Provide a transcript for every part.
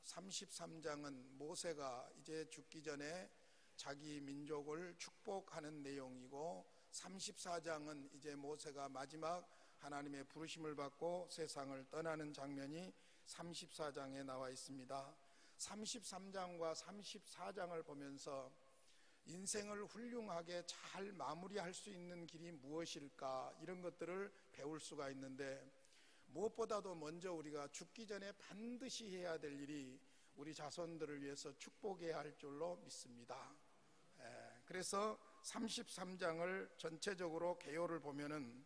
33장은 모세가 이제 죽기 전에 자기 민족을 축복하는 내용이고, 34장은 이제 모세가 마지막 하나님의 부르심을 받고 세상을 떠나는 장면이 34장에 나와 있습니다. 33장과 34장을 보면서 인생을 훌륭하게 잘 마무리할 수 있는 길이 무엇일까, 이런 것들을 배울 수가 있는데, 무엇보다도 먼저 우리가 죽기 전에 반드시 해야 될 일이 우리 자손들을 위해서 축복해야 할 줄로 믿습니다. 그래서 33장을 전체적으로 개요를 보면은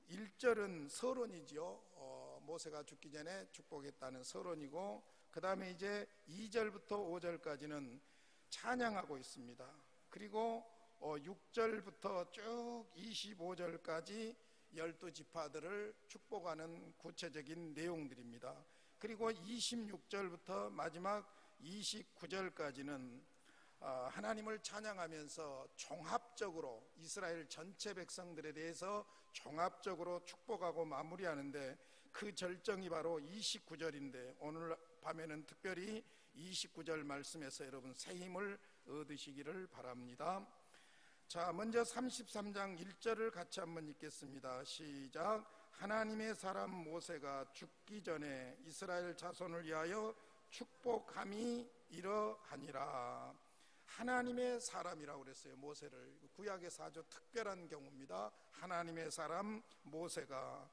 1절은 서론이죠. 모세가 죽기 전에 축복했다는 서론이고, 그 다음에 이제 2절부터 5절까지는 찬양하고 있습니다. 그리고 6절부터 쭉 25절까지 12지파들을 축복하는 구체적인 내용들입니다. 그리고 26절부터 마지막 29절까지는 하나님을 찬양하면서 종합적으로 이스라엘 전체 백성들에 대해서 종합적으로 축복하고 마무리하는데, 그 절정이 바로 29절인데 오늘 밤에는 특별히 29절 말씀에서 여러분 새 힘을 얻으시기를 바랍니다. 자, 먼저 33장 1절을 같이 한번 읽겠습니다. 시작. 하나님의 사람 모세가 죽기 전에 이스라엘 자손을 위하여 축복함이 이러하니라. 하나님의 사람이라고 그랬어요. 모세를. 구약에서 아주 특별한 경우입니다. 하나님의 사람 모세가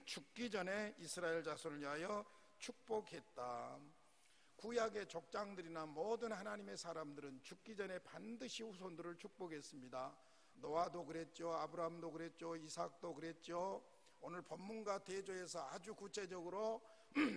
죽기 전에 이스라엘 자손을 위하여 축복했다. 구약의 족장들이나 모든 하나님의 사람들은 죽기 전에 반드시 후손들을 축복했습니다. 노아도 그랬죠. 아브라함도 그랬죠. 이삭도 그랬죠. 오늘 본문과 대조해서 아주 구체적으로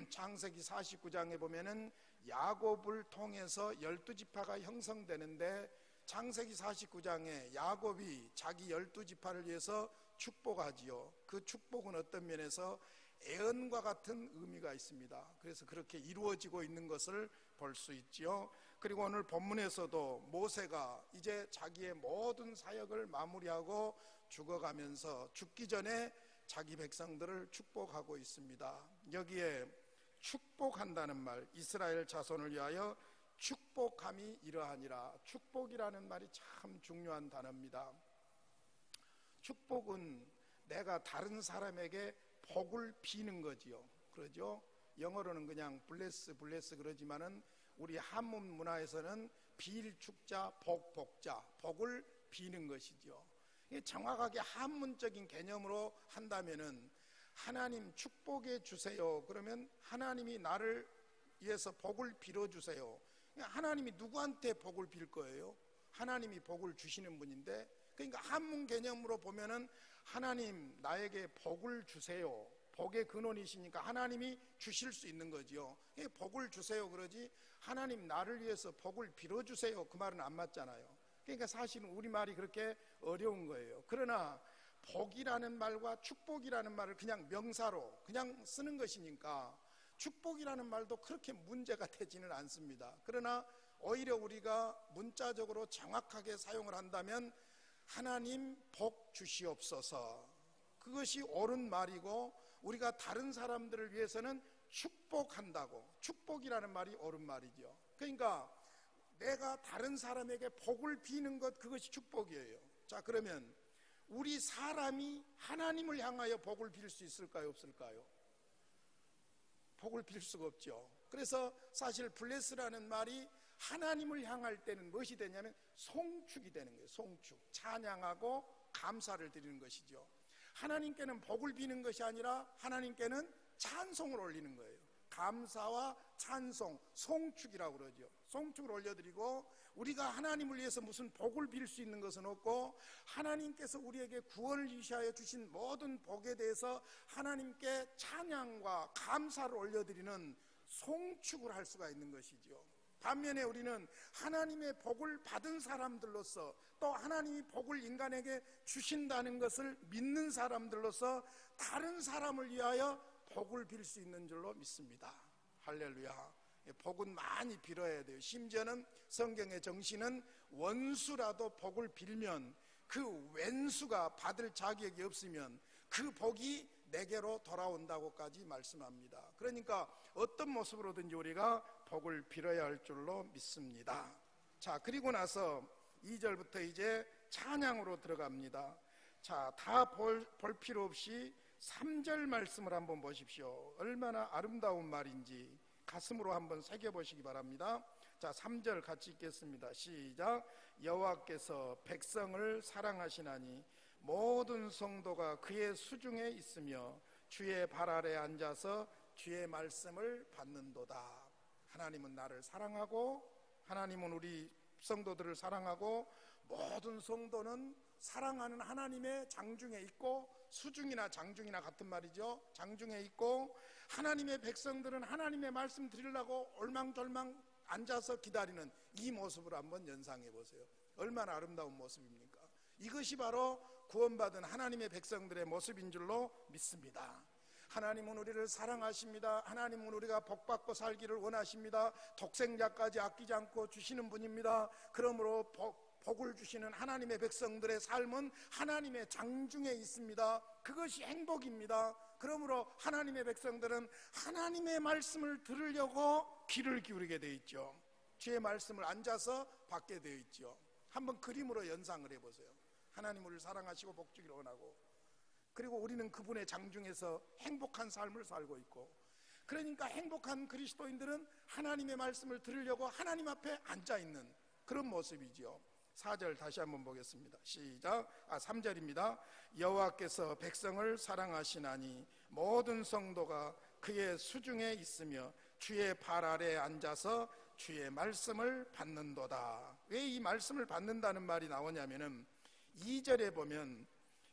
창세기 49장에 보면은 야곱을 통해서 12지파가 형성되는데, 창세기 49장에 야곱이 자기 12지파를 위해서 축복하지요. 그 축복은 어떤 면에서 애언과 같은 의미가 있습니다. 그래서 그렇게 이루어지고 있는 것을 볼 수 있지요. 그리고 오늘 본문에서도 모세가 이제 자기의 모든 사역을 마무리하고 죽어가면서 죽기 전에 자기 백성들을 축복하고 있습니다. 여기에 축복한다는 말, 이스라엘 자손을 위하여 축복함이 이러하니라. 축복이라는 말이 참 중요한 단어입니다. 축복은 내가 다른 사람에게 복을 비는 거지요. 그러죠? 영어로는 그냥 블레스 그러지만은 우리 한문 문화에서는 빌축자, 복자, 복을 비는 것이죠. 정확하게 한문적인 개념으로 한다면은 하나님 축복해 주세요. 그러면 하나님이 나를 위해서 복을 빌어주세요. 하나님이 누구한테 복을 빌 거예요? 하나님이 복을 주시는 분인데, 그러니까 한문 개념으로 보면은 하나님 나에게 복을 주세요. 복의 근원이시니까 하나님이 주실 수 있는 거지요. 복을 주세요 그러지 하나님 나를 위해서 복을 빌어주세요 그 말은 안 맞잖아요. 그러니까 사실은 우리말이 그렇게 어려운 거예요. 그러나 복이라는 말과 축복이라는 말을 그냥 명사로 그냥 쓰는 것이니까 축복이라는 말도 그렇게 문제가 되지는 않습니다. 그러나 오히려 우리가 문자적으로 정확하게 사용을 한다면 하나님 복 주시옵소서, 그것이 옳은 말이고, 우리가 다른 사람들을 위해서는 축복한다고, 축복이라는 말이 옳은 말이죠. 그러니까 내가 다른 사람에게 복을 비는 것, 그것이 축복이에요. 자, 그러면 우리 사람이 하나님을 향하여 복을 빌 수 있을까요, 없을까요? 복을 빌 수가 없죠. 그래서 사실 블레스라는 말이 하나님을 향할 때는 무엇이 되냐면 송축이 되는 거예요. 송축, 찬양하고 감사를 드리는 것이죠. 하나님께는 복을 비는 것이 아니라 하나님께는 찬송을 올리는 거예요. 감사와 찬송, 송축이라고 그러죠. 송축을 올려드리고, 우리가 하나님을 위해서 무슨 복을 빌 수 있는 것은 없고, 하나님께서 우리에게 구원을 유시하여 주신 모든 복에 대해서 하나님께 찬양과 감사를 올려드리는 송축을 할 수가 있는 것이죠. 반면에 우리는 하나님의 복을 받은 사람들로서, 또 하나님이 복을 인간에게 주신다는 것을 믿는 사람들로서 다른 사람을 위하여 복을 빌 수 있는 줄로 믿습니다. 할렐루야. 복은 많이 빌어야 돼요. 심지어는 성경의 정신은 원수라도 복을 빌면 그 왼수가 받을 자격이 없으면 그 복이 내게로 돌아온다고까지 말씀합니다. 그러니까 어떤 모습으로든지 우리가 복을 빌어야 할 줄로 믿습니다. 자, 그리고 나서 2절부터 이제 찬양으로 들어갑니다. 자, 다 볼 필요 없이 3절 말씀을 한번 보십시오. 얼마나 아름다운 말인지 가슴으로 한번 새겨보시기 바랍니다. 자, 3절 같이 읽겠습니다. 시작. 여호와께서 백성을 사랑하시나니 모든 성도가 그의 수중에 있으며 주의 발 아래 앉아서 주의 말씀을 받는도다. 하나님은 나를 사랑하고 하나님은 우리 성도들을 사랑하고 모든 성도는 사랑하는 하나님의 장중에 있고, 수중이나 장중이나 같은 말이죠. 장중에 있고, 하나님의 백성들은 하나님의 말씀 드리려고 올망졸망 앉아서 기다리는 이 모습을 한번 연상해 보세요. 얼마나 아름다운 모습입니까? 이것이 바로 구원받은 하나님의 백성들의 모습인 줄로 믿습니다. 하나님은 우리를 사랑하십니다. 하나님은 우리가 복받고 살기를 원하십니다. 독생자까지 아끼지 않고 주시는 분입니다. 그러므로 복을 주시는 하나님의 백성들의 삶은 하나님의 장중에 있습니다. 그것이 행복입니다. 그러므로 하나님의 백성들은 하나님의 말씀을 들으려고 귀를 기울이게 되어 있죠. 주의 말씀을 앉아서 받게 되어 있죠. 한번 그림으로 연상을 해보세요. 하나님 우리를 사랑하시고 복 주기를 원하고, 그리고 우리는 그분의 장중에서 행복한 삶을 살고 있고, 그러니까 행복한 그리스도인들은 하나님의 말씀을 들으려고 하나님 앞에 앉아있는 그런 모습이죠. 4절 다시 한번 보겠습니다. 시작. 3절입니다. 여호와께서 백성을 사랑하시나니 모든 성도가 그의 수중에 있으며 주의 발 아래 앉아서 주의 말씀을 받는도다. 왜 이 말씀을 받는다는 말이 나오냐면은 2절에 보면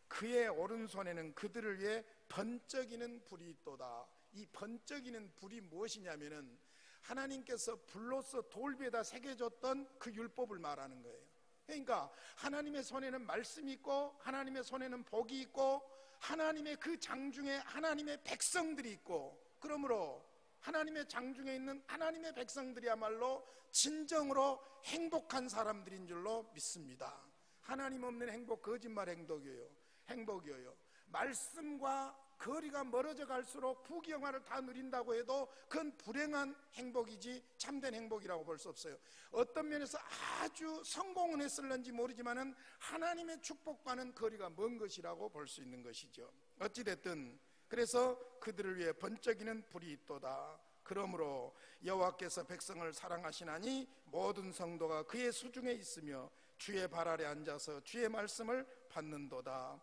그의 오른손에는 그들을 위해 번쩍이는 불이 있도다. 이 번쩍이는 불이 무엇이냐면은 하나님께서 불로서 돌비에다 새겨줬던 그 율법을 말하는 거예요. 그러니까 하나님의 손에는 말씀이 있고 하나님의 손에는 복이 있고 하나님의 그 장중에 하나님의 백성들이 있고, 그러므로 하나님의 장중에 있는 하나님의 백성들이야말로 진정으로 행복한 사람들인 줄로 믿습니다. 하나님 없는 행복 거짓말 행복이에요. 말씀과 거리가 멀어져 갈수록 부귀영화를 다 누린다고 해도 그건 불행한 행복이지 참된 행복이라고 볼 수 없어요. 어떤 면에서 아주 성공은 했을런지 모르지만은 하나님의 축복과는 거리가 먼 것이라고 볼 수 있는 것이죠. 어찌됐든 그래서 그들을 위해 번쩍이는 불이 있도다. 그러므로 여호와께서 백성을 사랑하시나니 모든 성도가 그의 수중에 있으며 주의 발 아래 앉아서 주의 말씀을 받는도다.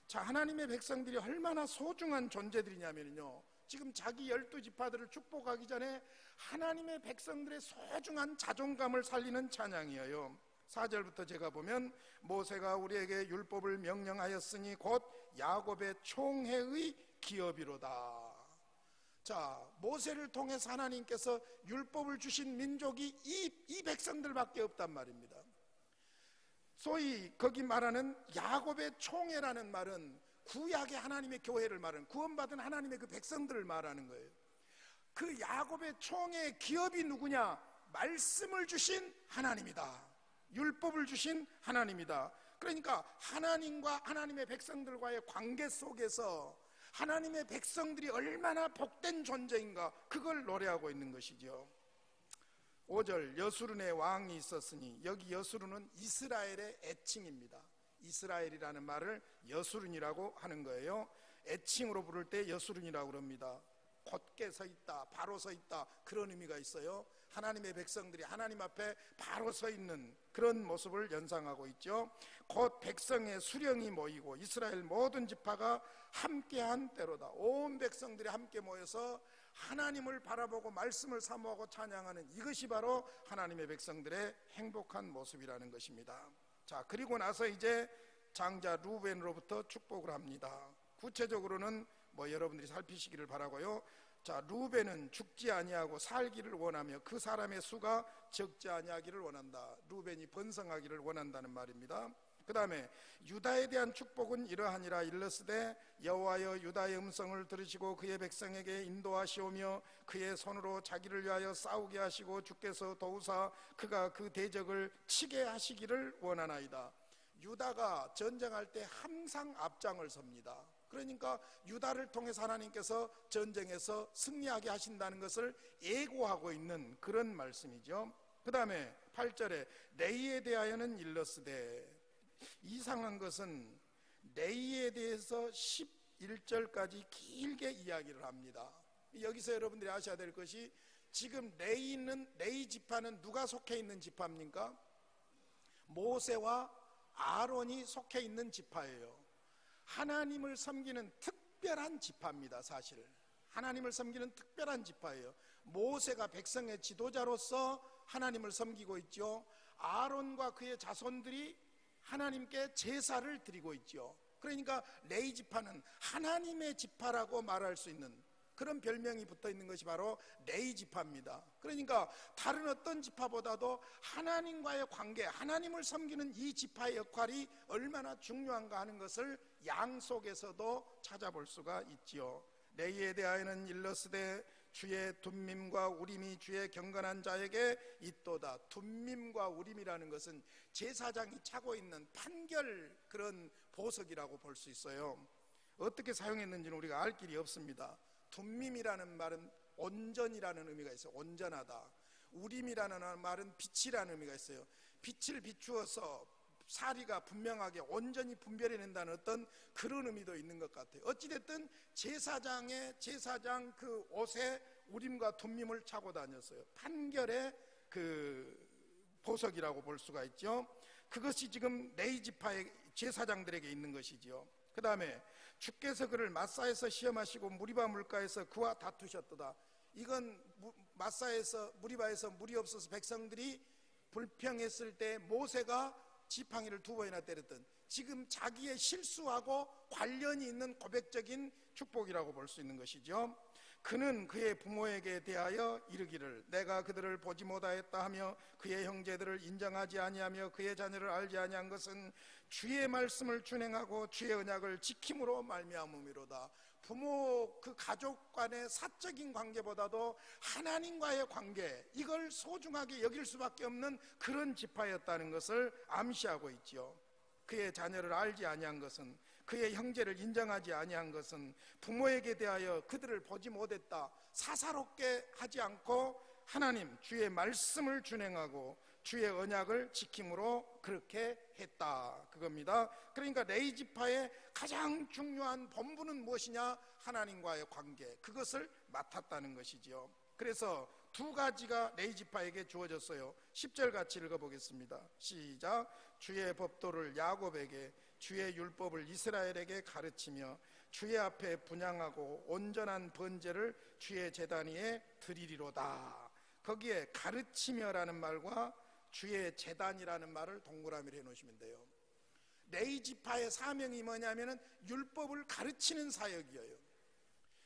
자, 하나님의 백성들이 얼마나 소중한 존재들이냐면요, 지금 자기 12지파들을 축복하기 전에 하나님의 백성들의 소중한 자존감을 살리는 찬양이에요. 4절부터 제가 보면 모세가 우리에게 율법을 명령하였으니 곧 야곱의 총회의 기업이로다. 자, 모세를 통해서 하나님께서 율법을 주신 민족이 이 백성들밖에 없단 말입니다. 소위 거기 말하는 야곱의 총회라는 말은 구약의 하나님의 교회를 말하는, 구원받은 하나님의 그 백성들을 말하는 거예요. 그 야곱의 총회의 기업이 누구냐? 말씀을 주신 하나님이다. 율법을 주신 하나님이다. 그러니까 하나님과 하나님의 백성들과의 관계 속에서 하나님의 백성들이 얼마나 복된 존재인가, 그걸 노래하고 있는 것이죠. 5절 여수룬의 왕이 있었으니, 여기 여수룬은 이스라엘의 애칭입니다. 이스라엘이라는 말을 여수룬이라고 하는 거예요. 애칭으로 부를 때 여수룬이라고 그럽니다. 곧게 서 있다, 바로 서 있다, 그런 의미가 있어요. 하나님의 백성들이 하나님 앞에 바로 서 있는 그런 모습을 연상하고 있죠. 곧 백성의 수령이 모이고 이스라엘 모든 지파가 함께한 때로다. 온 백성들이 함께 모여서 하나님을 바라보고 말씀을 사모하고 찬양하는, 이것이 바로 하나님의 백성들의 행복한 모습이라는 것입니다. 자, 그리고 나서 이제 장자 루벤으로부터 축복을 합니다. 구체적으로는 여러분들이 살피시기를 바라고요. 자, 루벤은 죽지 아니하고 살기를 원하며 그 사람의 수가 적지 아니하기를 원한다. 루벤이 번성하기를 원한다는 말입니다. 그 다음에 유다에 대한 축복은 이러하니라. 일러스되 여호와여 유다의 음성을 들으시고 그의 백성에게 인도하시오며 그의 손으로 자기를 위하여 싸우게 하시고 주께서 도우사 그가 그 대적을 치게 하시기를 원하나이다. 유다가 전쟁할 때 항상 앞장을 섭니다. 그러니까 유다를 통해서 하나님께서 전쟁에서 승리하게 하신다는 것을 예고하고 있는 그런 말씀이죠. 그 다음에 8절에 레이에 대하여는 일러스되, 이상한 것은 레이에 대해서 11절까지 길게 이야기를 합니다. 여기서 여러분들이 아셔야 될 것이, 지금 레이 지파는 누가 속해 있는 지파입니까? 모세와 아론이 속해 있는 지파예요. 하나님을 섬기는 특별한 지파입니다. 사실 하나님을 섬기는 특별한 지파예요. 모세가 백성의 지도자로서 하나님을 섬기고 있죠. 아론과 그의 자손들이 하나님께 제사를 드리고 있죠. 그러니까 레위 지파는 하나님의 지파라고 말할 수 있는 그런 별명이 붙어 있는 것이 바로 레위 지파입니다. 그러니까 다른 어떤 지파보다도 하나님과의 관계, 하나님을 섬기는 이 지파의 역할이 얼마나 중요한가 하는 것을 양 속에서도 찾아볼 수가 있지요. 레위에 대하여는 일러스되 주의 둠밈과 우림이 주의 경건한 자에게 있도다. 둠밈과 우림이라는 것은 제사장이 차고 있는 판결, 그런 보석이라고 볼 수 있어요. 어떻게 사용했는지는 우리가 알 길이 없습니다. 둠밈이라는 말은 온전이라는 의미가 있어요. 온전하다. 우림이라는 말은 빛이라는 의미가 있어요. 빛을 비추어서 사리가 분명하게 온전히 분별해낸다는 어떤 그런 의미도 있는 것 같아요. 어찌됐든 제사장 그 옷에 우림과 둠밈을 차고 다녔어요. 판결의 그 보석이라고 볼 수가 있죠. 그것이 지금 레위 지파의 제사장들에게 있는 것이죠. 그 다음에 주께서 그를 마사에서 시험하시고 무리바 물가에서 그와 다투셨도다. 이건 마사에서, 무리바에서 물이 없어서 백성들이 불평했을 때 모세가 지팡이를 2번이나 때렸던, 지금 자기의 실수하고 관련이 있는 고백적인 축복이라고 볼 수 있는 것이죠. 그는 그의 부모에게 대하여 이르기를 내가 그들을 보지 못하였다 하며 그의 형제들을 인정하지 아니하며 그의 자녀를 알지 아니한 것은 주의 말씀을 준행하고 주의 언약을 지킴으로 말미암음이로다. 부모, 그 가족 간의 사적인 관계보다도 하나님과의 관계, 이걸 소중하게 여길 수밖에 없는 그런 지파였다는 것을 암시하고 있지요. 그의 자녀를 알지 아니한 것은, 그의 형제를 인정하지 아니한 것은, 부모에게 대하여 그들을 보지 못했다, 사사롭게 하지 않고 하나님 주의 말씀을 준행하고 주의 언약을 지킴으로 그렇게 했다, 그겁니다. 그러니까 레위 지파의 가장 중요한 본분은 무엇이냐? 하나님과의 관계, 그것을 맡았다는 것이지요. 그래서 2가지가 레위 지파에게 주어졌어요. 10절 같이 읽어보겠습니다. 시작. 주의 법도를 야곱에게, 주의 율법을 이스라엘에게 가르치며 주의 앞에 분향하고 온전한 번제를 주의 제단 위에 드리리로다. 거기에 가르치며라는 말과 주의 제단이라는 말을 동그라미로 해놓으시면 돼요. 레위 지파의 사명이 뭐냐면은 율법을 가르치는 사역이에요.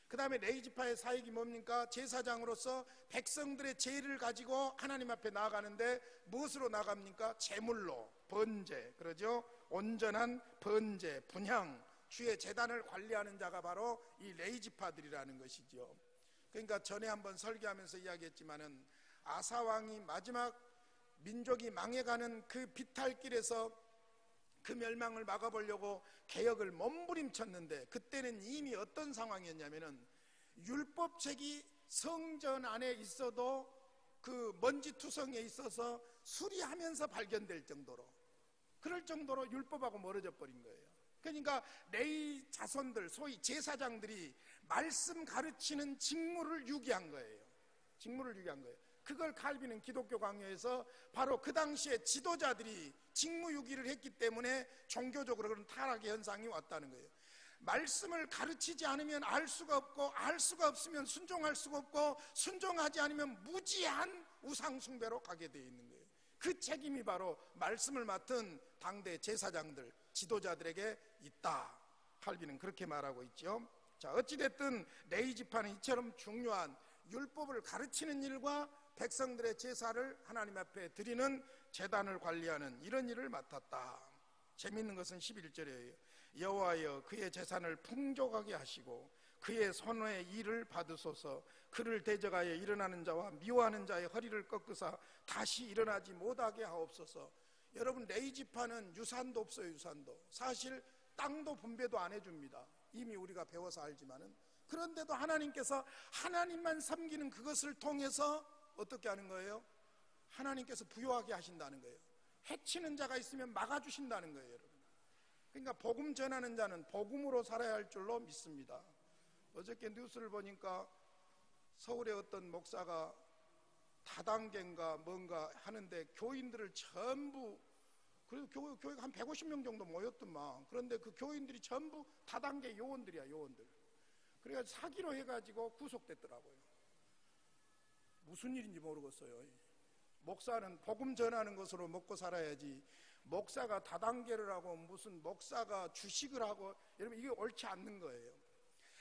그 다음에 레위 지파의 사역이 뭡니까? 제사장으로서 백성들의 죄를 가지고 하나님 앞에 나아가는데 무엇으로 나갑니까? 제물로, 번제, 그러죠? 온전한 번제, 분향, 주의 제단을 관리하는 자가 바로 이 레위 지파들이라는 것이죠. 그러니까 전에 한번 설교하면서 이야기했지만은 아사 왕이 마지막 민족이 망해가는 그 비탈길에서 그 멸망을 막아보려고 개혁을 몸부림쳤는데, 그때는 이미 어떤 상황이었냐면은 율법책이 성전 안에 있어도 그 먼지투성에 있어서 수리하면서 발견될 정도로, 그럴 정도로 율법하고 멀어져 버린 거예요. 그러니까 레위 자손들, 소위 제사장들이 말씀 가르치는 직무를 유기한 거예요. 직무를 유기한 거예요. 그걸 칼빈은 기독교 강요에서 바로 그 당시에 지도자들이 직무유기를 했기 때문에 종교적으로 그런 타락의 현상이 왔다는 거예요. 말씀을 가르치지 않으면 알 수가 없고, 알 수가 없으면 순종할 수가 없고, 순종하지 않으면 무지한 우상숭배로 가게 되어 있는 거예요. 그 책임이 바로 말씀을 맡은 당대 제사장들, 지도자들에게 있다. 칼빈은 그렇게 말하고 있죠. 자, 어찌됐든 레위 지파는 이처럼 중요한 율법을 가르치는 일과 백성들의 제사를 하나님 앞에 드리는 제단을 관리하는 이런 일을 맡았다. 재미있는 것은 11절이에요. 여호와여 그의 재산을 풍족하게 하시고 그의 손의 일을 받으소서. 그를 대적하여 일어나는 자와 미워하는 자의 허리를 꺾으사 다시 일어나지 못하게 하옵소서. 여러분, 레위 지파는 유산도 없어요. 유산도. 사실 땅도 분배도 안 해줍니다. 이미 우리가 배워서 알지만은, 그런데도 하나님께서 하나님만 섬기는 그것을 통해서 어떻게 하는 거예요? 하나님께서 부요하게 하신다는 거예요. 해치는 자가 있으면 막아주신다는 거예요, 여러분. 그러니까 복음 전하는 자는 복음으로 살아야 할 줄로 믿습니다. 어저께 뉴스를 보니까 서울의 어떤 목사가 다단계인가 뭔가 하는데 교인들을 전부, 그래도 교회가 한 150명 정도 모였더만, 그런데 그 교인들이 전부 다단계 요원들이야, 요원들. 그래가지고 사기로 해가지고 구속됐더라고요. 무슨 일인지 모르겠어요. 목사는 복음 전하는 것으로 먹고 살아야지, 목사가 다단계를 하고 무슨 목사가 주식을 하고, 여러분 이게 옳지 않는 거예요.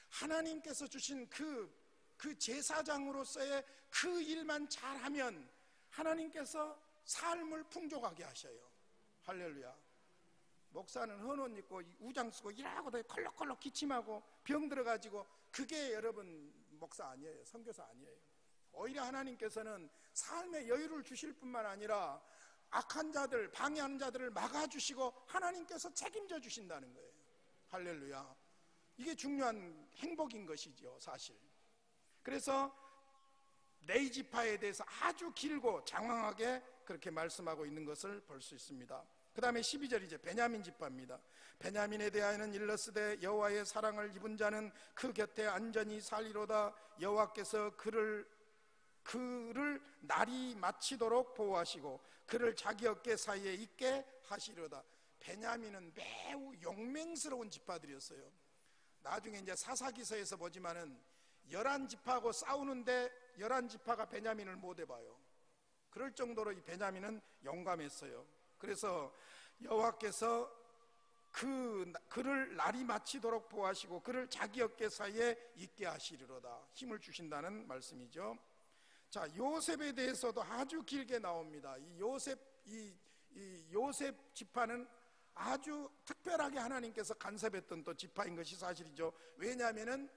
하나님께서 주신 그 제사장으로서의 그 일만 잘하면 하나님께서 삶을 풍족하게 하셔요. 할렐루야. 목사는 헌옷 입고 우장 쓰고 일하고도 컬럭컬럭 기침하고 병 들어가지고, 그게 여러분 목사 아니에요. 선교사 아니에요. 오히려 하나님께서는 삶의 여유를 주실 뿐만 아니라 악한 자들, 방해하는 자들을 막아주시고 하나님께서 책임져 주신다는 거예요. 할렐루야. 이게 중요한 행복인 것이죠, 사실. 그래서 네이지파에 대해서 아주 길고 장황하게 그렇게 말씀하고 있는 것을 볼 수 있습니다. 그 다음에 12절 이제 베냐민 지파입니다. 베냐민에 대하여는 일러스되 여호와의 사랑을 입은 자는 그 곁에 안전히 살리로다. 여호와께서 그를 날이 마치도록 보호하시고 그를 자기 어깨 사이에 있게 하시려다. 베냐민은 매우 용맹스러운 지파들이었어요. 나중에 이제 사사기서에서 보지만은 11지파하고 싸우는데 11지파가 베냐민을 못 해봐요. 그럴 정도로 이 베냐민은 용감했어요. 그래서 여호와께서 그를 날이 마치도록 보호하시고 그를 자기 어깨 사이에 있게 하시리로다. 힘을 주신다는 말씀이죠. 자, 요셉에 대해서도 아주 길게 나옵니다. 이 요셉 지파는 아주 특별하게 하나님께서 간섭했던 또 지파인 것이 사실이죠. 왜냐하면은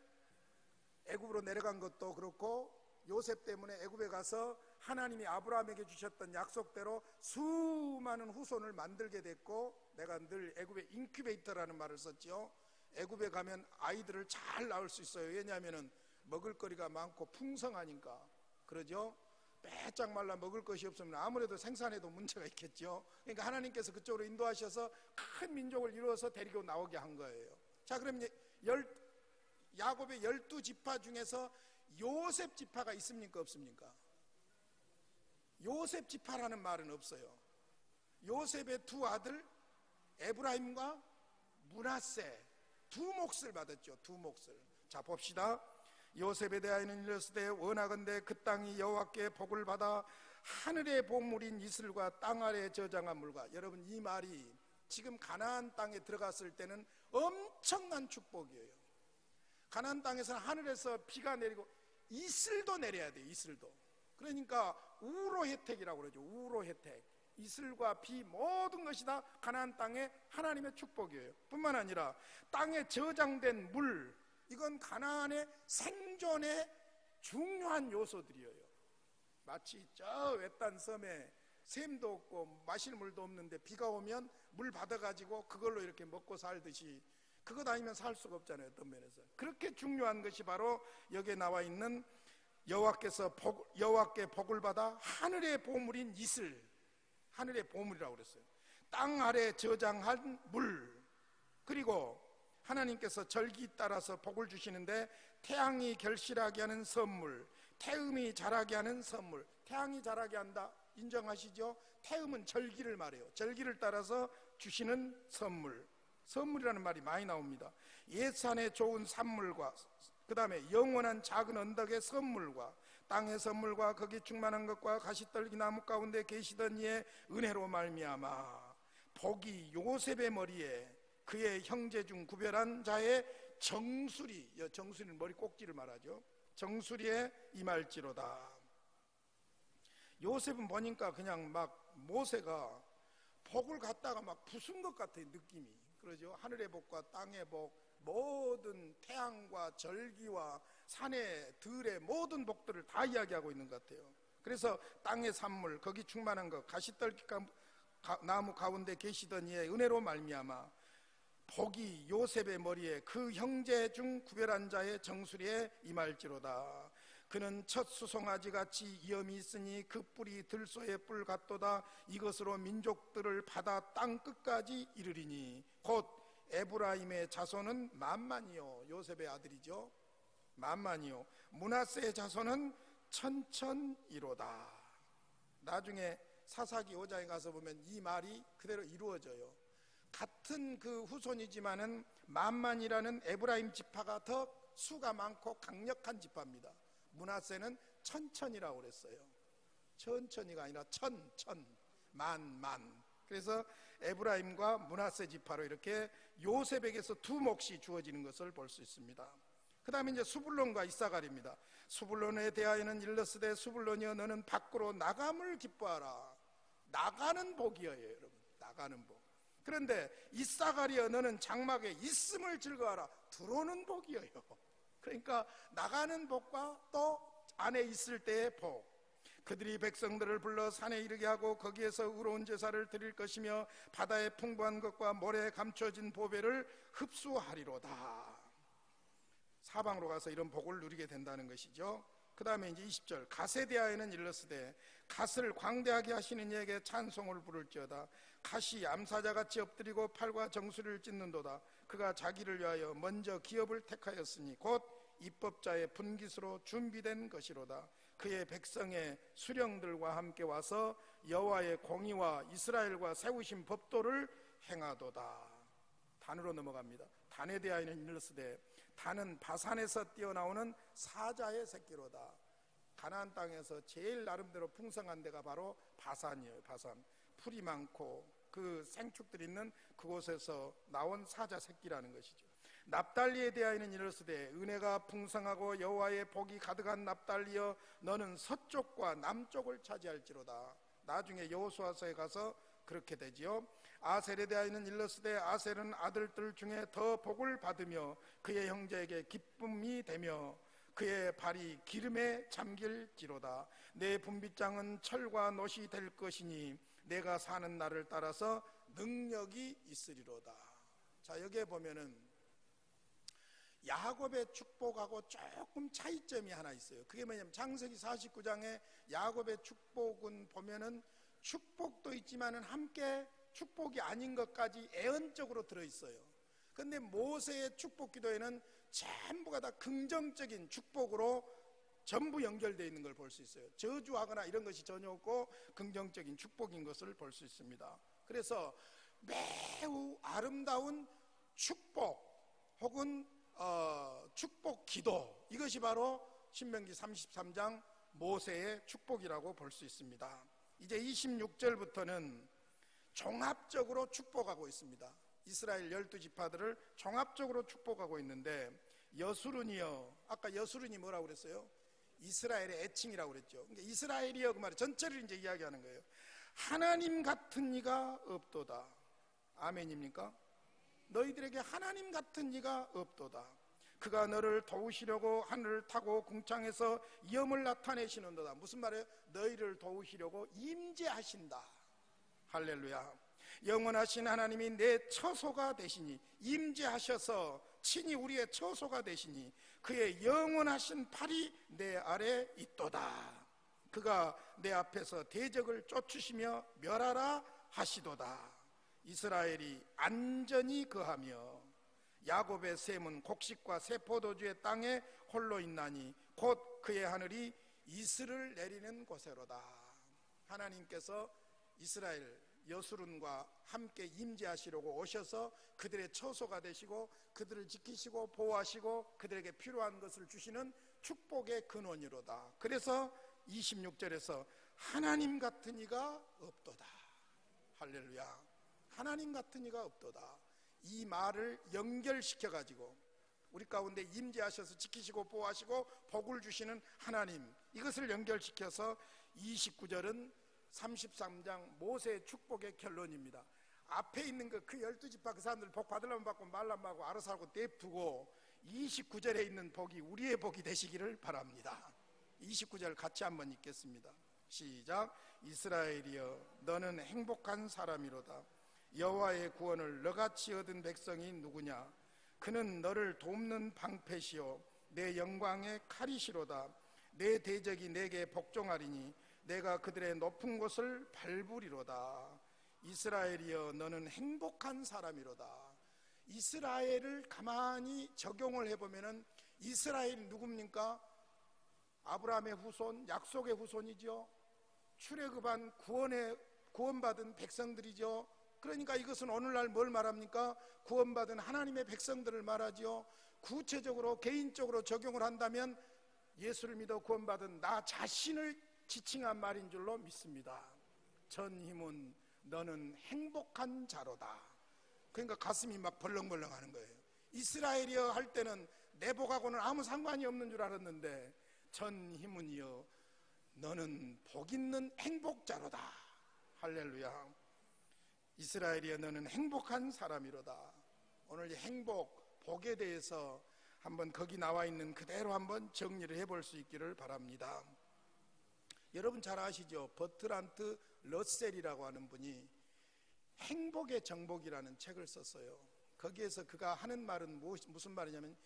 애굽으로 내려간 것도 그렇고, 요셉 때문에 애굽에 가서 하나님이 아브라함에게 주셨던 약속대로 수많은 후손을 만들게 됐고, 내가 늘 애굽의 인큐베이터라는 말을 썼죠. 애굽에 가면 아이들을 잘 낳을 수 있어요. 왜냐하면 먹을거리가 많고 풍성하니까. 그러죠? 빼짝 말라 먹을 것이 없으면 아무래도 생산에도 문제가 있겠죠. 그러니까 하나님께서 그쪽으로 인도하셔서 큰 민족을 이루어서 데리고 나오게 한 거예요. 자, 그럼 야곱의 12지파 중에서 요셉 지파가 있습니까, 없습니까? 요셉 지파라는 말은 없어요. 요셉의 두 아들 에브라임과 므낫세, 두 몫을 받았죠. 두 몫을. 자, 봅시다. 요셉에 대하여는 이르시되 원하건대 그 땅이 여호와께 복을 받아 하늘의 보물인 이슬과 땅 아래 저장한 물과. 여러분, 이 말이 지금 가나안 땅에 들어갔을 때는 엄청난 축복이에요. 가나안 땅에서는 하늘에서 비가 내리고 이슬도 내려야 돼요. 이슬도. 그러니까 우로 혜택이라고 그러죠. 우로 혜택. 이슬과 비 모든 것이 다 가나안 땅의 하나님의 축복이에요. 뿐만 아니라 땅에 저장된 물, 이건 가나안의 생존의 중요한 요소들이에요. 마치 저 외딴 섬에 샘도 없고 마실 물도 없는데 비가 오면 물 받아가지고 그걸로 이렇게 먹고 살듯이, 그것 아니면 살 수가 없잖아요. 어떤 면에서. 그렇게 중요한 것이 바로 여기에 나와 있는 여호와께 복을 받아 하늘의 보물인 이슬, 하늘의 보물이라고 그랬어요. 땅 아래 저장한 물, 그리고 하나님께서 절기 따라서 복을 주시는데 태양이 결실하게 하는 선물, 태음이 자라게 하는 선물. 태양이 자라게 한다, 인정하시죠? 태음은 절기를 말해요. 절기를 따라서 주시는 선물. 선물이라는 말이 많이 나옵니다. 옛산의 좋은 산물과 그 다음에 영원한 작은 언덕의 선물과 땅의 선물과 거기 충만한 것과 가시떨기 나무 가운데 계시던 이의 은혜로 말미암아 복이 요셉의 머리에 그의 형제 중 구별한 자의 정수리, 정수리는 머리 꼭지를 말하죠. 정수리에 임할지로다. 요셉은 보니까 그냥 막 모세가 복을 갖다가 막 부순 것 같아요, 느낌이. 그러죠. 하늘의 복과 땅의 복, 모든 태양과 절기와 산의 들의 모든 복들을 다 이야기하고 있는 것 같아요. 그래서 땅의 산물, 거기 충만한 것, 가시떨기 나무 가운데 계시던 이의 은혜로 말미암아 복이 요셉의 머리에 그 형제 중 구별한 자의 정수리에 임할지로다. 그는 첫 수송아지 같이 이염이 있으니 그 뿔이 들소의 뿔 같도다. 이것으로 민족들을 받아 땅 끝까지 이르리니 곧 에브라임의 자손은 만만이요, 요셉의 아들이죠. 만만이요. 므낫세의 자손은 천천이로다. 나중에 사사기 5장에 가서 보면 이 말이 그대로 이루어져요. 같은 그 후손이지만은 만만이라는 에브라임 지파가 더 수가 많고 강력한 지파입니다. 므낫세는 천천이라고 그랬어요. 천천이가 아니라 천, 만. 그래서 에브라임과 므낫세 지파로 이렇게 요셉에게서 두 몫이 주어지는 것을 볼 수 있습니다. 그 다음에 이제 수불론과 이사갈입니다. 수불론에 대하여는 일러스되 수불론이여 너는 밖으로 나감을 기뻐하라. 나가는 복이에요, 여러분. 나가는 복. 그런데 이사갈이여 너는 장막에 있음을 즐거워하라. 들어오는 복이에요. 그러니까 나가는 복과 또 안에 있을 때의 복. 그들이 백성들을 불러 산에 이르게 하고 거기에서 의로운 제사를 드릴 것이며 바다의 풍부한 것과 모래에 감춰진 보배를 흡수하리로다. 사방으로 가서 이런 복을 누리게 된다는 것이죠. 그 다음에 이제 20절 갓에 대하여는 일러스되 갓을 광대하게 하시는 이에게 찬송을 부를지어다. 갓이 암사자같이 엎드리고 팔과 정수리를 찢는도다. 그가 자기를 위하여 먼저 기업을 택하였으니 곧 입법자의 분깃으로 준비된 것이로다. 그의 백성의 수령들과 함께 와서 여호와의 공의와 이스라엘과 세우신 법도를 행하도다. 단으로 넘어갑니다. 단에 대하여는 일러스되 단은 바산에서 뛰어나오는 사자의 새끼로다. 가나안 땅에서 제일 나름대로 풍성한 데가 바로 바산이에요. 바산. 풀이 많고 그 생축들이 있는 그곳에서 나온 사자 새끼라는 것이죠. 납달리에 대하여는 이르시되 은혜가 풍성하고 여호와의 복이 가득한 납달리여 너는 서쪽과 남쪽을 차지할지로다. 나중에 여호수아서에 가서 그렇게 되지요. 아셀에 대하여는 일러스되 아셀은 아들들 중에 더 복을 받으며 그의 형제에게 기쁨이 되며 그의 발이 기름에 잠길지로다. 내 분빗장은 철과 놋이 될 것이니 내가 사는 날을 따라서 능력이 있으리로다. 자, 여기에 보면은 야곱의 축복하고 조금 차이점이 하나 있어요. 그게 뭐냐면 창세기 49장에 야곱의 축복은 보면은 축복도 있지만은 함께 축복이 아닌 것까지 애언적으로 들어있어요. 그런데 모세의 축복 기도에는 전부가 다 긍정적인 축복으로 전부 연결되어 있는 걸 볼 수 있어요. 저주하거나 이런 것이 전혀 없고 긍정적인 축복인 것을 볼 수 있습니다. 그래서 매우 아름다운 축복 혹은 축복 기도, 이것이 바로 신명기 33장 모세의 축복이라고 볼 수 있습니다. 이제 26절부터는 종합적으로 축복하고 있습니다. 이스라엘 12지파들을 종합적으로 축복하고 있는데 여수룬이여, 아까 여수룬이 뭐라고 그랬어요? 이스라엘의 애칭이라고 그랬죠. 그러니까 이스라엘이여 그 말이 전체를 이제 이야기하는 거예요. 하나님 같은 이가 없도다. 아멘입니까? 너희들에게 하나님 같은 이가 없도다. 그가 너를 도우시려고 하늘을 타고 궁창에서 염을 나타내시는도다. 무슨 말이에요? 너희를 도우시려고 임재하신다. 할렐루야. 영원하신 하나님이 내 처소가 되시니, 임재하셔서 친히 우리의 처소가 되시니 그의 영원하신 팔이 내 아래 있도다. 그가 내 앞에서 대적을 쫓으시며 멸하라 하시도다. 이스라엘이 안전히 거하며 야곱의 샘은 곡식과 새 포도주의 땅에 홀로 있나니 곧 그의 하늘이 이슬을 내리는 곳에로다. 하나님께서 이스라엘 여수룬과 함께 임재하시려고 오셔서 그들의 처소가 되시고 그들을 지키시고 보호하시고 그들에게 필요한 것을 주시는 축복의 근원이로다. 그래서 26절에서 하나님 같은 이가 없도다. 할렐루야. 하나님 같은 이가 없도다. 이 말을 연결시켜 가지고 우리 가운데 임재하셔서 지키시고 보호하시고 복을 주시는 하나님, 이것을 연결시켜서 29절은 33장 모세의 축복의 결론입니다. 앞에 있는 그 12지파 그 사람들 복 받으려면 받고 말라면 받고 알아서 하고 냅두고 29절에 있는 복이 우리의 복이 되시기를 바랍니다. 29절 같이 한번 읽겠습니다. 시작. 이스라엘이여 너는 행복한 사람이로다. 여호와의 구원을 너같이 얻은 백성이 누구냐? 그는 너를 돕는 방패시요 내 영광의 칼이시로다. 내 대적이 내게 복종하리니 내가 그들의 높은 곳을 밟으리로다. 이스라엘이여 너는 행복한 사람이로다. 이스라엘을 가만히 적용을 해보면은 이스라엘이 누굽니까? 아브라함의 후손, 약속의 후손이죠. 출애굽한 구원받은 백성들이죠. 그러니까 이것은 오늘날 뭘 말합니까? 구원받은 하나님의 백성들을 말하죠. 구체적으로 개인적으로 적용을 한다면 예수를 믿어 구원받은 나 자신을 지칭한 말인 줄로 믿습니다. 전 힘은 너는 행복한 자로다. 그러니까 가슴이 막 벌렁벌렁 하는 거예요. 이스라엘이여 할 때는 내복하고는 아무 상관이 없는 줄 알았는데 전 힘은이여 너는 복 있는 행복자로다. 할렐루야. 이스라엘이여 너는 행복한 사람이로다. 오늘 이 행복, 복에 대해서 한번 거기 나와 있는 그대로 한번 정리를 해볼 수 있기를 바랍니다. 여러분 잘 아시죠? 버트란트 러셀이라고 하는 분이 행복의 정복이라는 책을 썼어요. 거기에서 그가 하는 말은 무슨 말이냐면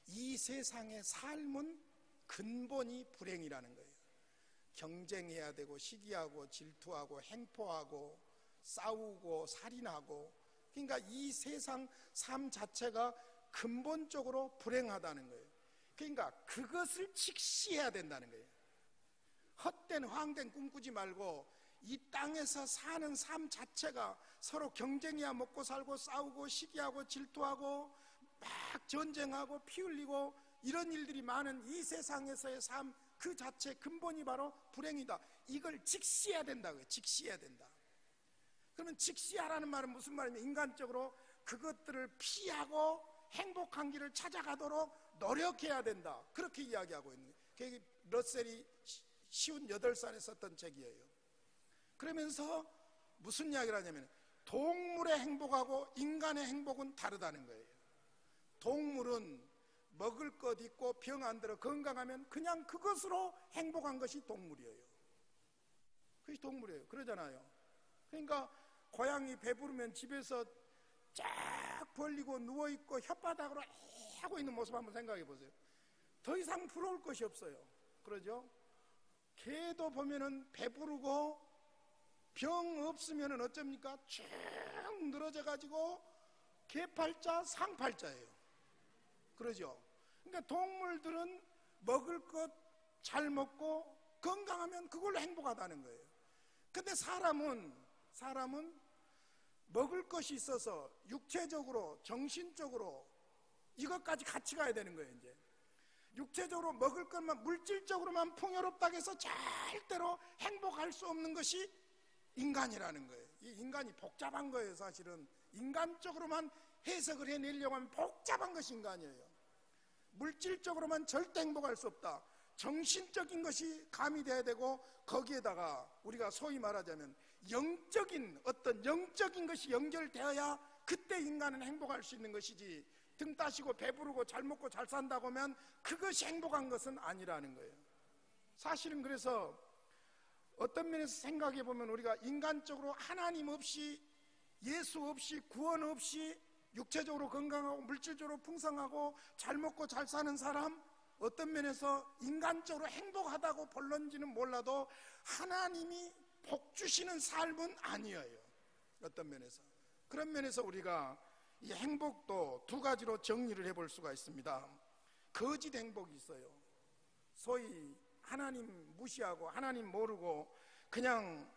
이 세상의 삶은 근본이 불행이라는 거예요. 경쟁해야 되고 시기하고 질투하고 행포하고 싸우고 살인하고, 그러니까 이 세상 삶 자체가 근본적으로 불행하다는 거예요. 그러니까 그것을 직시해야 된다는 거예요. 헛된 황된 꿈 꾸지 말고 이 땅에서 사는 삶 자체가 서로 경쟁해야 먹고 살고 싸우고 시기하고 질투하고 막 전쟁하고 피 흘리고 이런 일들이 많은 이 세상에서의 삶 그 자체 근본이 바로 불행이다. 이걸 직시해야 된다고요. 직시해야 된다. 그러면 직시하라는 말은 무슨 말이냐면 인간적으로 그것들을 피하고 행복한 길을 찾아가도록 노력해야 된다. 그렇게 이야기하고 있는 거예요. 그게 러셀이 58살에 썼던 책이에요. 그러면서 무슨 이야기를 하냐면 동물의 행복하고 인간의 행복은 다르다는 거예요. 동물은 먹을 것 있고 병 안 들어 건강하면 그냥 그것으로 행복한 것이 동물이에요. 그것이 동물이에요. 그러잖아요. 그러니까 고양이 배부르면 집에서 쫙 벌리고 누워있고 혓바닥으로 하고 있는 모습 한번 생각해 보세요. 더 이상 부러울 것이 없어요. 그러죠? 개도 보면은 배부르고 병 없으면은 어쩝니까? 쭉 늘어져 가지고 개팔자 상팔자예요. 그러죠? 그러니까 동물들은 먹을 것 잘 먹고 건강하면 그걸로 행복하다는 거예요. 근데 사람은 먹을 것이 있어서 육체적으로 정신적으로 이것까지 같이 가야 되는 거예요. 이제 육체적으로 먹을 것만 물질적으로만 풍요롭다고 해서 절대로 행복할 수 없는 것이 인간이라는 거예요. 이 인간이 복잡한 거예요. 사실은 인간적으로만 해석을 해내려고 하면 복잡한 것이 인간이에요. 물질적으로만 절대 행복할 수 없다. 정신적인 것이 가미돼야 되고 거기에다가 우리가 소위 말하자면 영적인 것이 연결되어야 그때 인간은 행복할 수 있는 것이지, 등 따시고 배부르고 잘 먹고 잘 산다고 하면 그것이 행복한 것은 아니라는 거예요. 사실은 그래서 어떤 면에서 생각해 보면 우리가 인간적으로 하나님 없이 예수 없이 구원 없이 육체적으로 건강하고 물질적으로 풍성하고 잘 먹고 잘 사는 사람, 어떤 면에서 인간적으로 행복하다고 볼런지는 몰라도 하나님이 복 주시는 삶은 아니에요. 어떤 면에서. 그런 면에서 우리가 이 행복도 두 가지로 정리를 해볼 수가 있습니다. 거짓 행복이 있어요. 소위 하나님 무시하고 하나님 모르고 그냥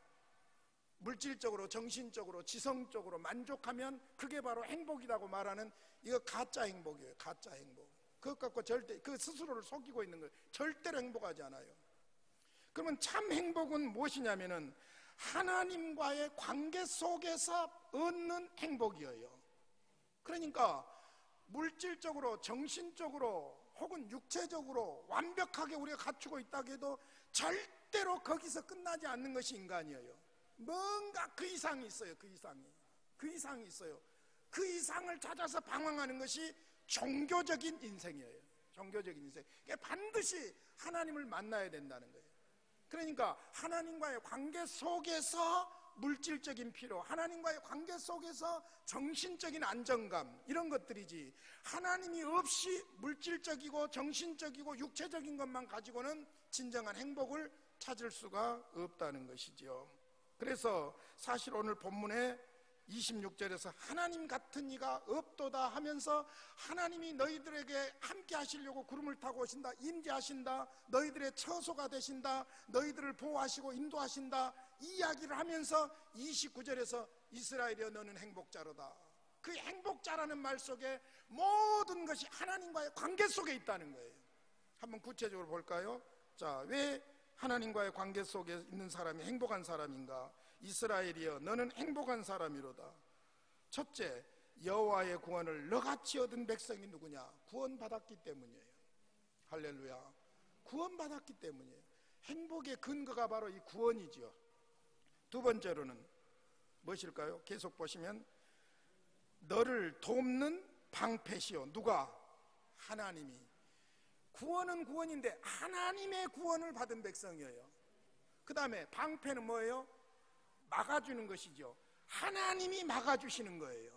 물질적으로 정신적으로 지성적으로 만족하면 그게 바로 행복이라고 말하는, 이거 가짜 행복이에요. 가짜 행복. 그것 갖고 절대 그 스스로를 속이고 있는 거예요. 절대로 행복하지 않아요. 그러면 참 행복은 무엇이냐면은 하나님과의 관계 속에서 얻는 행복이에요. 그러니까 물질적으로 정신적으로 혹은 육체적으로 완벽하게 우리가 갖추고 있다고 해도 절대로 거기서 끝나지 않는 것이 인간이에요. 뭔가 그 이상이 있어요. 그 이상이 있어요. 그 이상을 찾아서 방황하는 것이 종교적인 인생이에요. 종교적인 인생. 그러니까 반드시 하나님을 만나야 된다는 거예요. 그러니까 하나님과의 관계 속에서 물질적인 필요, 하나님과의 관계 속에서 정신적인 안정감, 이런 것들이지, 하나님이 없이 물질적이고 정신적이고 육체적인 것만 가지고는 진정한 행복을 찾을 수가 없다는 것이지요. 그래서 사실 오늘 본문에 26절에서 하나님 같은 이가 없도다 하면서 하나님이 너희들에게 함께 하시려고 구름을 타고 오신다, 임재하신다, 너희들의 처소가 되신다, 너희들을 보호하시고 인도하신다, 이 이야기를 하면서 29절에서 이스라엘이여 너는 행복자로다, 그 행복자라는 말 속에 모든 것이 하나님과의 관계 속에 있다는 거예요. 한번 구체적으로 볼까요? 자, 왜 하나님과의 관계 속에 있는 사람이 행복한 사람인가? 이스라엘이여 너는 행복한 사람이로다. 첫째, 여호와의 구원을 너같이 얻은 백성이 누구냐? 구원받았기 때문이에요. 할렐루야. 구원받았기 때문이에요. 행복의 근거가 바로 이 구원이죠. 두 번째로는 무엇일까요? 계속 보시면 너를 돕는 방패시오. 누가? 하나님이. 구원은 구원인데 하나님의 구원을 받은 백성이에요. 그 다음에 방패는 뭐예요? 막아주는 것이죠. 하나님이 막아주시는 거예요.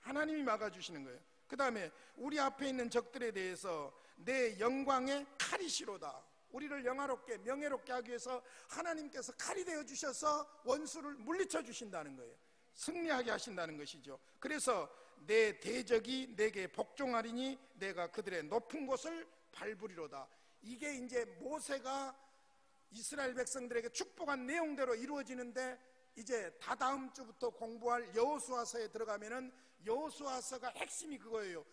하나님이 막아주시는 거예요. 그 다음에 우리 앞에 있는 적들에 대해서 내 영광의 칼이시로다. 우리를 영화롭게 명예롭게 하기 위해서 하나님께서 칼이 되어주셔서 원수를 물리쳐 주신다는 거예요. 승리하게 하신다는 것이죠. 그래서 내 대적이 내게 복종하리니 내가 그들의 높은 곳을 밟으리로다. 이게 이제 모세가 이스라엘 백성들에게 축복한 내용대로 이루어지는데, 이제 다다음 주부터 공부할 여호수아서에 들어가면은 여호수아서가 핵심이 그거예요.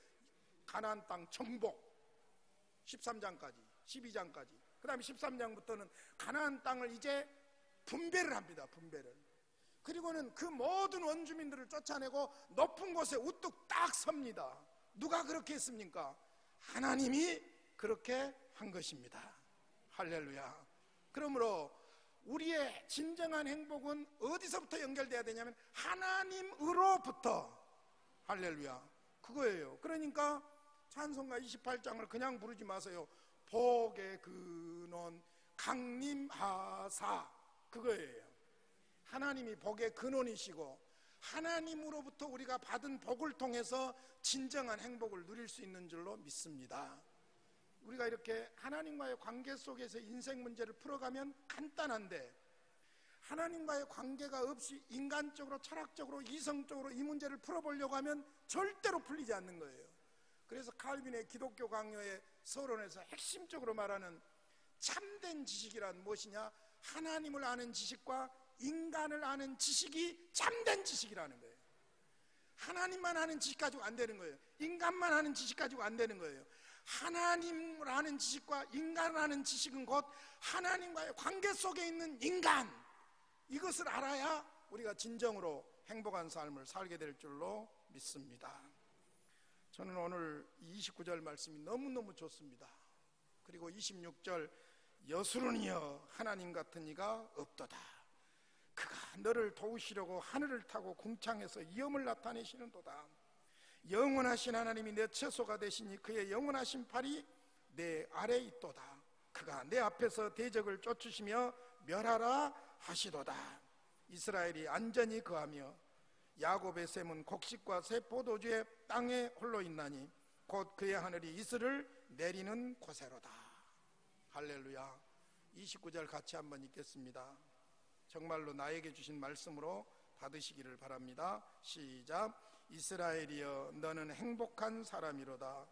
가나안 땅 정복 13장까지 12장까지. 그 다음에 13장부터는 가나안 땅을 이제 분배를 합니다. 분배를. 그리고는 그 모든 원주민들을 쫓아내고 높은 곳에 우뚝 딱 섭니다. 누가 그렇게 했습니까? 하나님이 그렇게 한 것입니다. 할렐루야. 그러므로 우리의 진정한 행복은 어디서부터 연결돼야 되냐면 하나님으로부터. 할렐루야. 그거예요. 그러니까 찬송가 28장을 그냥 부르지 마세요. 복의 근원 강림하사, 그거예요. 하나님이 복의 근원이시고 하나님으로부터 우리가 받은 복을 통해서 진정한 행복을 누릴 수 있는 줄로 믿습니다. 우리가 이렇게 하나님과의 관계 속에서 인생 문제를 풀어가면 간단한데, 하나님과의 관계가 없이 인간적으로 철학적으로 이성적으로 이 문제를 풀어보려고 하면 절대로 풀리지 않는 거예요. 그래서 칼빈의 기독교 강요의 서론에서 핵심적으로 말하는 참된 지식이란 무엇이냐? 하나님을 아는 지식과 인간을 아는 지식이 참된 지식이라는 거예요. 하나님만 아는 지식 가지고 안 되는 거예요. 인간만 아는 지식 가지고 안 되는 거예요. 하나님을 아는 지식과 인간을 아는 지식은 곧 하나님과의 관계 속에 있는 인간, 이것을 알아야 우리가 진정으로 행복한 삶을 살게 될 줄로 믿습니다. 저는 오늘 29절 말씀이 너무너무 좋습니다. 그리고 26절 여수론이여 하나님 같은 이가 없도다. 그가 너를 도우시려고 하늘을 타고 궁창에서 위엄을 나타내시는도다. 영원하신 하나님이 내 처소가 되시니 그의 영원하신 팔이 내 아래에 있도다. 그가 내 앞에서 대적을 쫓으시며 멸하라 하시도다. 이스라엘이 안전히 거하며 야곱의 샘은 곡식과 새 포도주의 땅에 홀로 있나니 곧 그의 하늘이 이슬을 내리는 곳에로다. 할렐루야. 29절 같이 한번 읽겠습니다. 정말로 나에게 주신 말씀으로 받으시기를 바랍니다. 시작. 이스라엘이여 너는 행복한 사람이로다.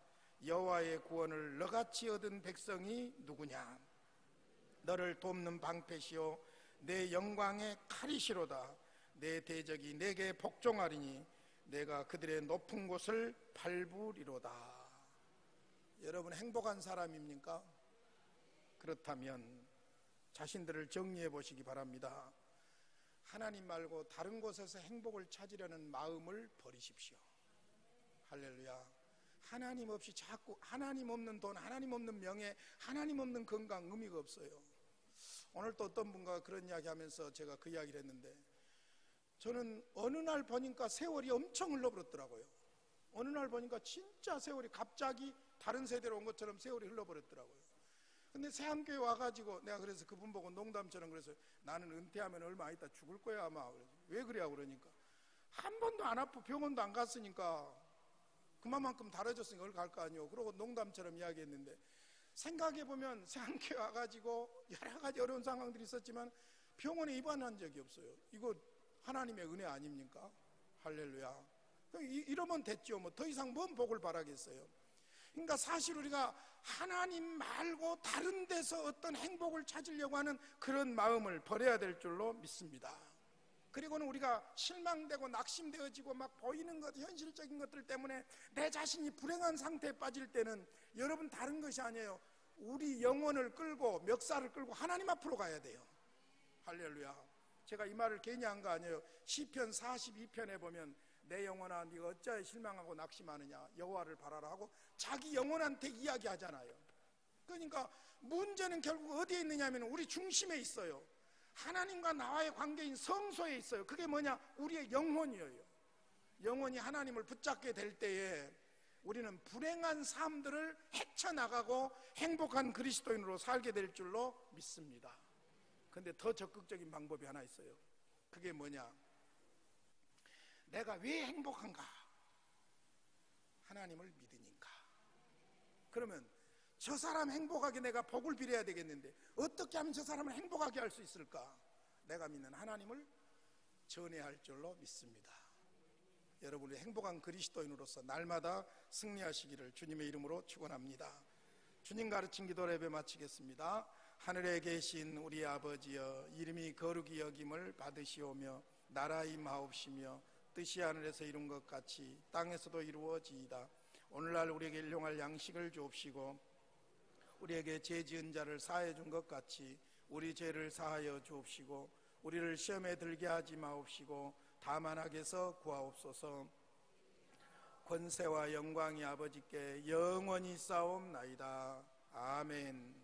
여호와의 구원을 너같이 얻은 백성이 누구냐? 너를 돕는 방패시오 내 영광의 칼이시로다. 내 대적이 내게 복종하리니 내가 그들의 높은 곳을 밟으리로다. 여러분 행복한 사람입니까? 그렇다면 자신들을 정리해 보시기 바랍니다. 하나님 말고 다른 곳에서 행복을 찾으려는 마음을 버리십시오. 할렐루야. 하나님 없이 자꾸 하나님 없는 돈, 하나님 없는 명예, 하나님 없는 건강 의미가 없어요. 오늘 또 어떤 분과 그런 이야기 하면서 제가 그 이야기를 했는데, 저는 어느 날 보니까 세월이 엄청 흘러버렸더라고요. 어느 날 보니까 진짜 세월이 갑자기 다른 세대로 온 것처럼 세월이 흘러버렸더라고요. 근데 새한교회 와가지고 내가 그래서 그분 보고 농담처럼 그래서 나는 은퇴하면 얼마 있다 죽을 거야 아마. 왜 그래야 그러니까 한 번도 안 아프고 병원도 안 갔으니까 그만큼 달아졌으니까 그걸 갈 거 아니에요. 그러고 농담처럼 이야기했는데 생각해보면 새한교회 와가지고 여러 가지 어려운 상황들이 있었지만 병원에 입원한 적이 없어요. 이거 하나님의 은혜 아닙니까? 할렐루야. 이러면 됐죠. 뭐 더 이상 뭔 복을 바라겠어요. 그러니까 사실 우리가 하나님 말고 다른 데서 어떤 행복을 찾으려고 하는 그런 마음을 버려야 될 줄로 믿습니다. 그리고는 우리가 실망되고 낙심되어지고 막 보이는 것, 현실적인 것들 때문에 내 자신이 불행한 상태에 빠질 때는 여러분 다른 것이 아니에요. 우리 영혼을 끌고 멱살을 끌고 하나님 앞으로 가야 돼요. 할렐루야. 제가 이 말을 괜히 한 거 아니에요. 시편 42편에 보면 내 영혼아 네가 어찌하여 실망하고 낙심하느냐 여호와를 바라라 하고 자기 영혼한테 이야기하잖아요. 그러니까 문제는 결국 어디에 있느냐면 우리 중심에 있어요. 하나님과 나와의 관계인 성소에 있어요. 그게 뭐냐? 우리의 영혼이에요. 영혼이 하나님을 붙잡게 될 때에 우리는 불행한 삶들을 헤쳐나가고 행복한 그리스도인으로 살게 될 줄로 믿습니다. 근데 더 적극적인 방법이 하나 있어요. 그게 뭐냐? 내가 왜 행복한가? 하나님을 믿으니까. 그러면 저 사람 행복하게 내가 복을 빌어야 되겠는데 어떻게 하면 저 사람을 행복하게 할 수 있을까? 내가 믿는 하나님을 전해야 할 줄로 믿습니다. 여러분이 행복한 그리스도인으로서 날마다 승리하시기를 주님의 이름으로 축원합니다. 주님 가르친 기도 예배 마치겠습니다. 하늘에 계신 우리 아버지여 이름이 거룩히 여김을 받으시오며 나라 임하옵시며 뜻이 하늘에서 이룬 것 같이 땅에서도 이루어지이다. 오늘날 우리에게 일용할 양식을 주옵시고 우리에게 죄 지은 자를 사하여 준 것 같이 우리 죄를 사하여 주옵시고 우리를 시험에 들게 하지 마옵시고 다만 악에서 구하옵소서. 권세와 영광이 아버지께 영원히 싸움나이다. 아멘.